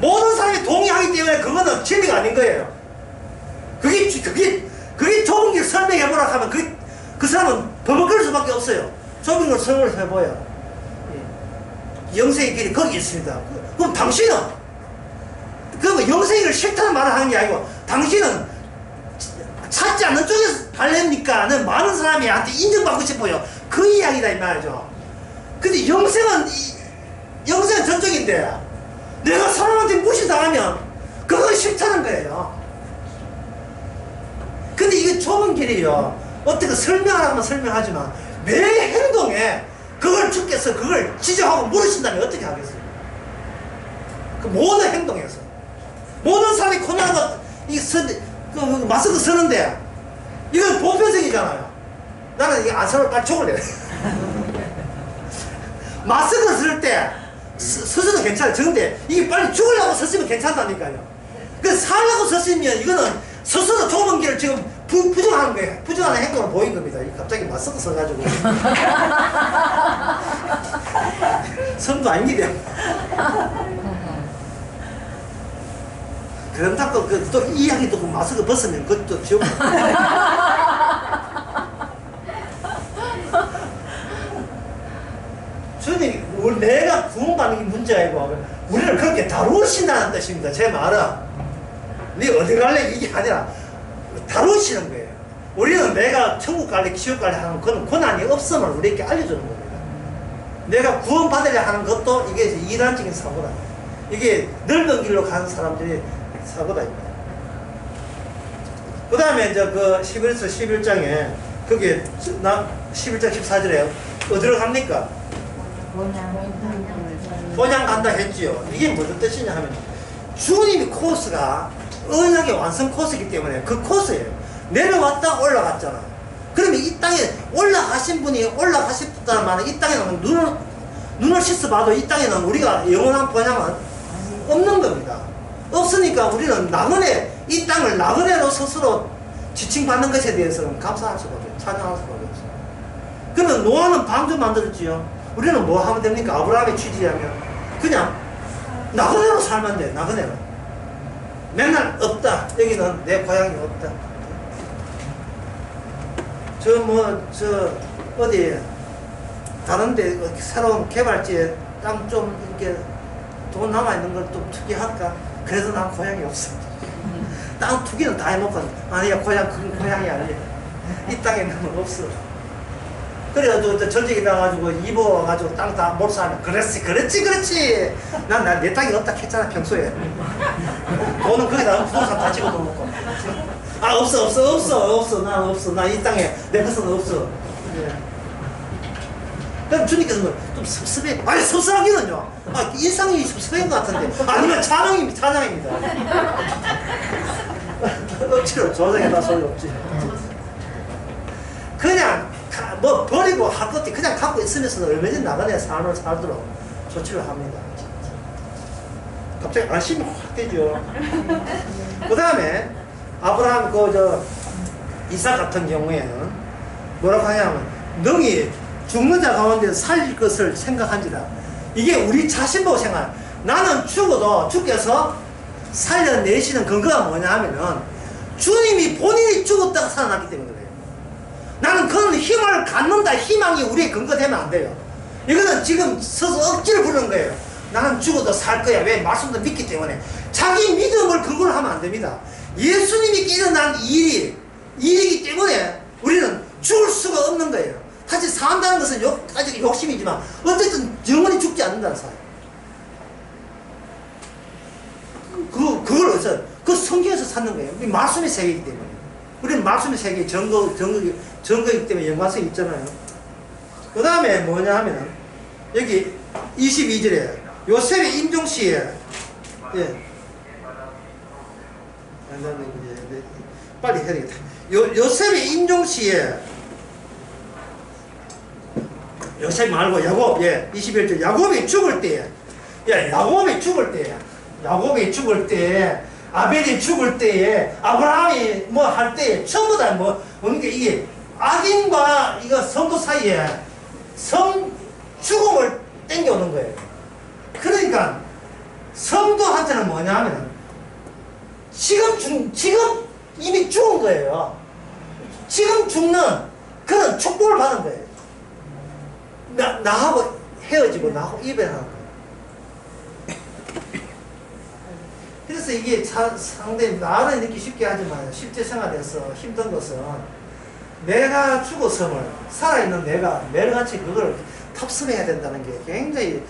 모든 사람이 동의하기 때문에 그거는 진리가 아닌 거예요. 그게 좁은 길 설명해보라 하면 그 사람은 버벅거릴 수밖에 없어요. 좁은 걸 설명해봐요. 영생의 길이 거기 있습니다. 그럼 당신은 그러면 영생의 길을 싫다는 말을 하는 게 아니고 당신은 찾지 않는 쪽에서 갈래니까는 많은 사람한테 인정받고 싶어요. 그 이야기다 이 말이죠. 근데 영생은 저쪽인데 내가 사람한테 무시당하면 그건 싫다는 거예요. 근데 이게 좁은 길이에요. 어떻게 설명하라면 설명하지만 매 행동에 그걸 주께서 그걸 지적하고 물으신다면 어떻게 하겠어요? 그 모든 행동에서 모든 사람이 코로나가 마스크 쓰는데 이건 보편적이잖아요. 나는 이게 안 쓰면 빨리 죽을래. 마스크 쓸 때 쓰셔도 괜찮아요. 그런데 이게 빨리 죽으려고 썼으면 괜찮다니까요. 그 살려고 썼으면 이거는 스스로 좁은 길을 지금 부정하는 거예요. 부정하는 행동을 보인 겁니다. 갑자기 마스크 써가지고 성도 아닙니다. 그런다고 또 이야기 듣고 마스크 벗으면 그것도 지옥. 주님, 내가 구원받는 게 문제가 아니고 우리를 그렇게 다루신다는 뜻입니다. 제 말은 네 어디 갈래 이게 아니라 다루시는 거예요. 우리는 내가 천국 갈래 지옥 갈래 하는 그런 권한이 없음을 우리에게 알려주는 겁니다. 내가 구원받으려 하는 것도 이게 이단적인 사고다. 이게 넓은 길로 가는 사람들이 사고다. 그 다음에 이제 그 11에서 11장에 그게 11장 14절에 어디로 갑니까? 본향 간다 했지요. 이게 무슨 뜻이냐 하면 주님이 코스가 언약의 완성 코스이기 때문에 그 코스예요. 내려왔다 올라갔잖아. 그러면 이 땅에 올라가신 분이 올라가셨다는 말은 이 땅에는 눈을 씻어봐도 이 땅에는 우리가 영원한 본향은 없는 겁니다. 없으니까 우리는 나그네, 이 땅을 나그네로 스스로 지칭받는 것에 대해서는 감사할 수가 없어요. 찬양할 수가 없어요. 그러면 노아는 방주 만들었지요. 우리는 뭐 하면 됩니까? 아브라함의 취지하면 그냥 나그네로 살면 돼. 나그네로. 맨날 없다. 여기는 내 고향이 없다. 어디 다른데 새로운 개발지에 땅 좀 이렇게 돈 남아있는 걸 좀 투기할까? 그래도 난 고향이 없어. 땅 투기는 다 해놓고 아니야 그건 고향이 아니야. 이 땅에는 없어. 그래가지고 전쟁이 나가지고 입어가지고 땅 다 몰수하면 그렇지. 난 내 땅이 없다 했잖아 평소에. 돈은 거기다 부동산 다 집어넣고. 아 없어. 난 없어. 나 이 땅에 내 것은 없어. 예. 그럼 주님께서는 좀 섭섭해. 아니 섭섭하기는요. 인상이 섭섭한 것 같은데. 아니면 찬양입니다. 억지로 조정해다 소용없지. 그냥 뭐 버리고 할 것도 그냥 갖고 있으면서 얼마든지 나가네 삶을 살도록 조치를 합니다. 갑자기 안심이 확 되죠. 그 다음에 아브라함 이삭 같은 경우에는 뭐라고 하냐면 능히 죽는 자 가운데 살릴 것을 생각한지라. 이게 우리 자신 보고 생각. 나는 죽어도 주께서 살려내시는 근거가 뭐냐 하면은 주님이 본인이 죽었다가 살아났기 때문에 그래요. 나는 그런 힘을 갖는다. 희망이 우리의 근거되면 안 돼요. 이거는 지금 서서 억지를 부르는 거예요. 나는 죽어도 살 거야. 왜? 말씀도 믿기 때문에. 자기 믿음을 근거로 하면 안 됩니다. 예수님이 일어난 일이기 때문에 우리는 죽을 수가 없는 거예요. 사실 산다는 것은 아직 욕심이지만 어쨌든 영원히 죽지 않는다는 사실. 그걸 어디서? 그 성경에서 찾는 거예요. 우리 말씀의 세계이기 때문에. 우리는 말씀의 세계의 증거이기 때문에 연관성이 있잖아요. 그 다음에 뭐냐 하면 여기 22절에 요셉의 임종시에 빨리 해야 되겠다. 요셉의 임종시에 요셉 말고 야곱, 21절 야곱이 죽을 때에 야곱이 죽을 때에 아벨이 죽을 때에 아브라함이 뭐 할 때에 전부 다 그러니까 이게 악인과 이거 성도 사이에 죽음을 땡겨오는 거예요. 그러니까 성도한테는 뭐냐 하면 지금 이미 죽은 거예요. 지금 죽는 그런 축복을 받은 거예요. 나하고 헤어지고 나하고 이별하는 거예요. 그래서 이게 상당히 말은 이렇게 쉽게 하지만 실제 생활에서 힘든 것은 내가 죽었음을 살아있는 내가 매일같이 그걸 탑승해야 된다는 게 굉장히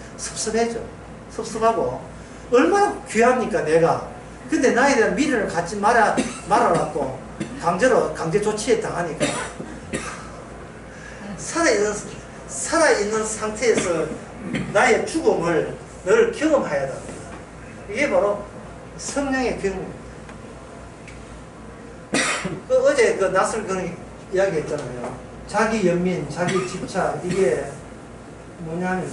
섭섭하고 얼마나 귀합니까 내가. 근데 나에 대한 미련을 갖지 말아갖고 강제 조치에 당하니까 살아있는 상태에서 나의 죽음을 너를 경험해야 된다. 이게 바로 성령의 경험. 어제 낯설 그런 이야기 했잖아요. 자기 연민, 자기 집착, 이게 뭐냐면,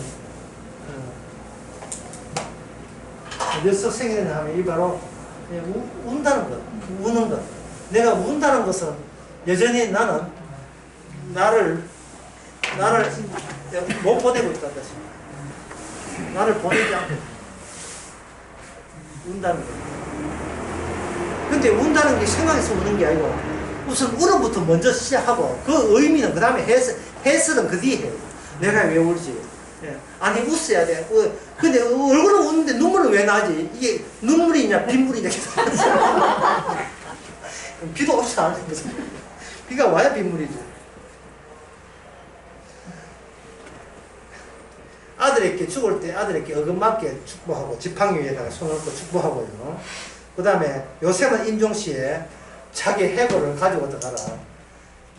몇 석생이냐 하면, 이 바로 운다는 것, 우는 것. 내가 운다는 것은 여전히 나는 나를 못 보내고 있다는 것입니다. 나를 보내지 않고 운다는 거. 근데 운다는 게 생각해서 우는 게 아니고 우선 울음부터 먼저 시작하고 그 의미는 그 다음에 해설은 그 뒤에 해요. 내가 왜 울지? 아니 웃어야 돼. 근데 얼굴은 우는데 눈물은 왜 나지? 이게 눈물이냐 빗물이냐 비도 오지 않는 거죠. 비가 와야 빗물이죠. 아들에게 죽을 때 아들에게 어긋맞게 축복하고 지팡이 위에다가 손을 얹고 축복하고요. 그 다음에 요셉은 임종시에 자기 해골을 가지고 들어가라.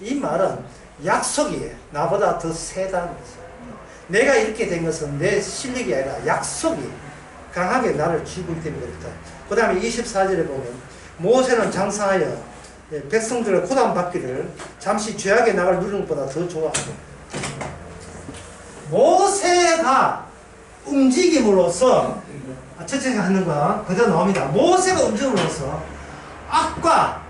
이 말은 약속이 나보다 더 세다는 거죠. 내가 이렇게 된 것은 내 실력이 아니라 약속이 강하게 나를 쥐고 있기 때문에 그렇다. 그 다음에 24절에 보면 모세는 장사하여 백성들의 고난받기를 잠시 죄악에 나갈 누리는 것보다 더 좋아하고 모세가 움직임으로써 첫째 하는 거 그대로 나옵니다. 모세가 움직임으로써 악과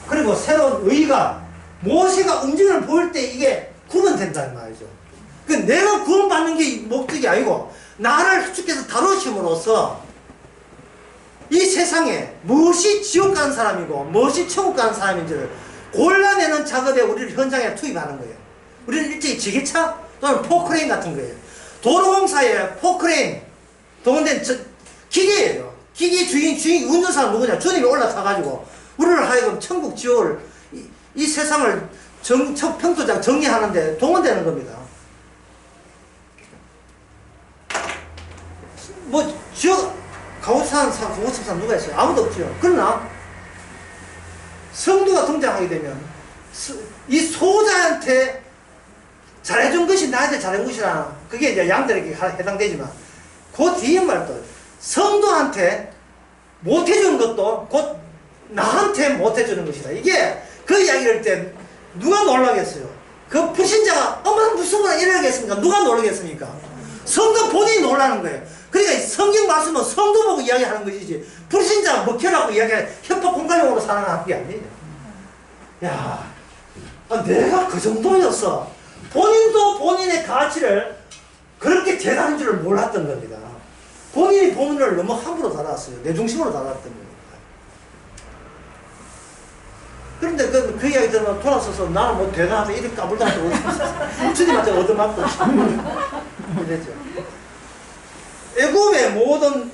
그리고 새로운 의가 모세가 움직임을 보일 때 이게 구분된다는 말이죠. 그 내가 구원받는 게 목적이 아니고 나를 주께서 다루심으로써 이 세상에 무엇이 지옥 가는 사람이고 무엇이 천국 가는 사람인지를 골라내는 작업에 우리를 현장에 투입하는 거예요. 우리는 일찍이 지게차 또는 포크레인 같은 거예요. 도로공사에 포크레인 동원된 기계예요. 기계 주인 운전사는 누구냐? 주님이 올라타가지고 우리를 하여금 천국 지옥을 이 세상을 평소장 정리하는데 동원되는 겁니다. 뭐 가고싶은 사람 누가 있어요? 아무도 없죠. 그러나 성도가 등장하게 되면 이 소자한테 잘해준 것이 나한테 잘해준 것이라 그게 이제 양들에게 해당되지만 그 뒤에 말도 성도한테 못해주는 것도 곧 나한테 못해주는 것이다. 이게 그 이야기를 할 때 누가 놀라겠어요? 그 불신자가 어머 무슨 거나 이러겠습니까? 누가 놀라겠습니까? 성도 본인이 놀라는 거예요. 그러니까 성경 말씀은 성도 보고 이야기하는 것이지 불신자 먹혀라고 이야기하는 협박 공간용으로 살아가는 게 아니에요. 야, 내가 그 정도였어. 본인도 본인의 가치를 그렇게 대단한 줄을 몰랐던 겁니다. 본인이 본인을 너무 함부로 다뤘어요. 내 중심으로 다뤘던 겁니다. 그런데 그 이야기 들으면 돌아서서 나는 뭐 대단하다 이렇게 까불다가 주님한테 얻어맞고 이랬죠. 애굽의 모든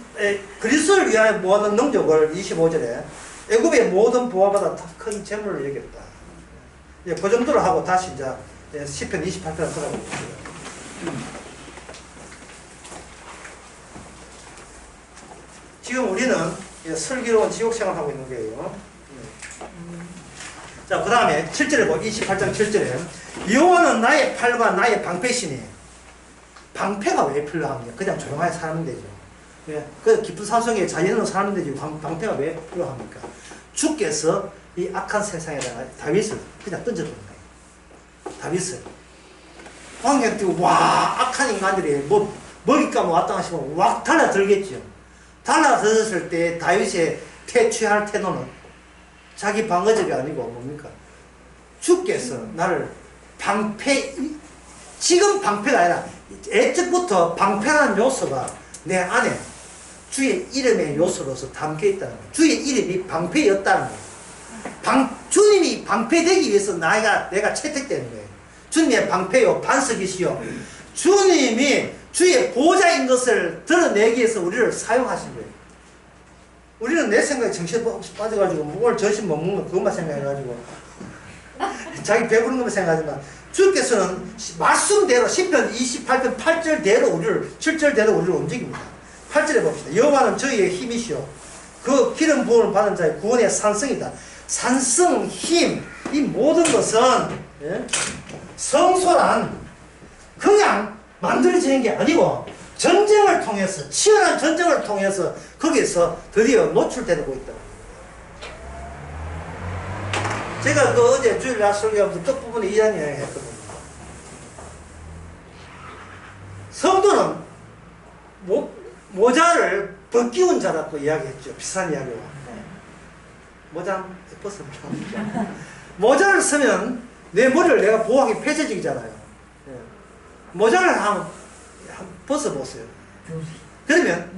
그리스도를 위하여 모든 능력을 25절에 애굽의 모든 보화보다 더 큰 재물을 여겼다. 그 정도로 하고 다시 이제 시편 28편을 돌아보겠습니다. 지금 우리는 슬기로운 지옥생활을 하고 있는 거예요. 자, 그 다음에 7절에 보면 28장 7절에 여호와는 나의 팔과 나의 방패시니 방패가 왜 필요합니까? 그냥 조용하게 살면 되죠. 그 깊은 산속에 자연으로 살면 되지 방패가 왜 필요합니까? 주께서 이 악한 세상에다가 다윗을 그냥 던져주는 거예요. 다윗을 광야에 뛰고 와 악한 인간들이 뭐 먹잇감 왔다 하시면 왁 달라들겠죠. 달라들었을 때 다윗의 취할 태도는 자기 방어적이 아니고 뭡니까? 주께서 나를 지금 방패가 아니라 애적부터 방패라는 요소가 내 안에 주의 이름의 요소로서 담겨있다는 거예요. 주의 이름이 방패였다는 거예요. 주님이 방패되기 위해서 내가 채택되는 거예요. 주님의 방패요 반석이시요 주님이 주의 보좌인 것을 드러내기 위해서 우리를 사용하신 거예요. 우리는 내 생각에 정신 빠져가지고 오늘 점심 못 먹는 거 그것만 생각해가지고 자기 배부른 것만 생각하지만 주께서는 말씀대로 10편 28편 8절대로 우리를 7절대로 우리를 움직입니다. 8절에 봅시다. 여호와는 저희의 힘이시오 그 기름 부음을 받은 자의 구원의 산성이다. 산성, 힘, 이 모든 것은 성소란 그냥 만들어지는 게 아니고 전쟁을 통해서 치열한 전쟁을 통해서 거기에서 드디어 노출되고 있다. 제가 어제 주일날 설교하면서 끝부분에 이런 이야기 했거든요. 성도는 모자를 벗기운 자라고 이야기했죠. 비싼 이야기와. 모자 벗습니다. 모자를 쓰면 내 머리를 내가 보호하기 폐쇄적이잖아요. 모자를 한번 벗어보세요. 그러면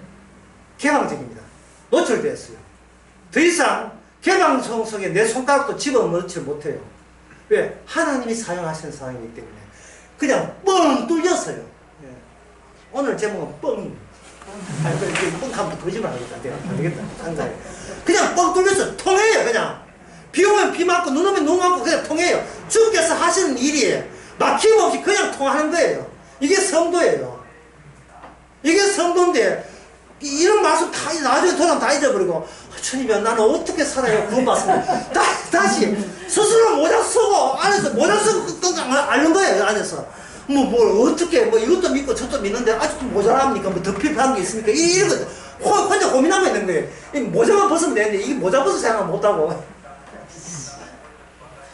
개방적입니다. 노출됐어요. 더 이상 개방성 속에 내 손가락도 집어넣지 못해요. 왜? 하나님이 사용하시는 상황이기 때문에 그냥 뻥 뚫렸어요. 오늘 제목은 뻥. 뻥하면 거짓말 하겠다. 안 되겠다. 상상해. 그냥 뻥 뚫렸어. 통해요. 그냥 비 오면 비 맞고 눈 오면 눈 맞고 그냥 통해요. 주께서 하시는 일이 막힘없이 그냥 통하는 거예요. 이게 성도예요. 이게 성도인데 이런 말씀 다 나중에 돌아가면 다 잊어버리고 주님이야 나는 어떻게 살아요? 그런 말씀 다시 스스로 모자 쓰고 안에서 모자 쓰고 끙끙 앓는 거예요. 안에서 뭐 어떻게 뭐 이것도 믿고 저것도 믿는데 아직도 모자랍니까? 뭐 더 필요한 게 있습니까? 이거 혼자 고민하고 있는 거예요. 이 모자만 벗으면 되는데 이게 모자 벗을 생각 못하고.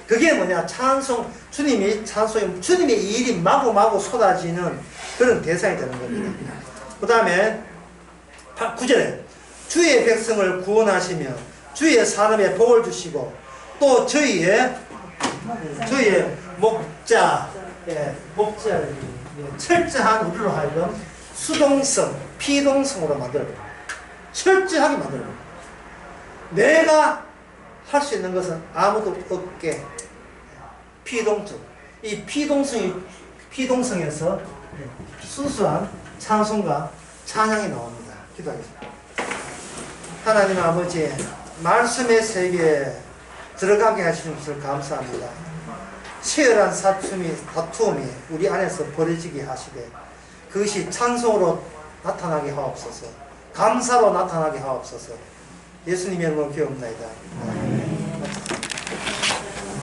그게 뭐냐? 찬송, 주님의 이 일이 마구마구 쏟아지는 그런 대상이 되는 겁니다. 그 다음에 9절에 주의 백성을 구원하시며 주의 사람에 복을 주시고 또 저희의 목자, 철저한 우리로 하여금 수동성, 피동성으로 만들어요. 철저하게 만들어요. 내가 할 수 있는 것은 아무도 없게 피동적. 이 피동성에서 순수한 찬송과 찬양이 나옵니다. 기도하겠습니다. 하나님 아버지, 말씀의 세계에 들어가게 하시는 것을 감사합니다. 치열한 다툼이 우리 안에서 벌어지게 하시되 그것이 찬송으로 나타나게 하옵소서, 감사로 나타나게 하옵소서. 예수님의 이름으로 기도합니다.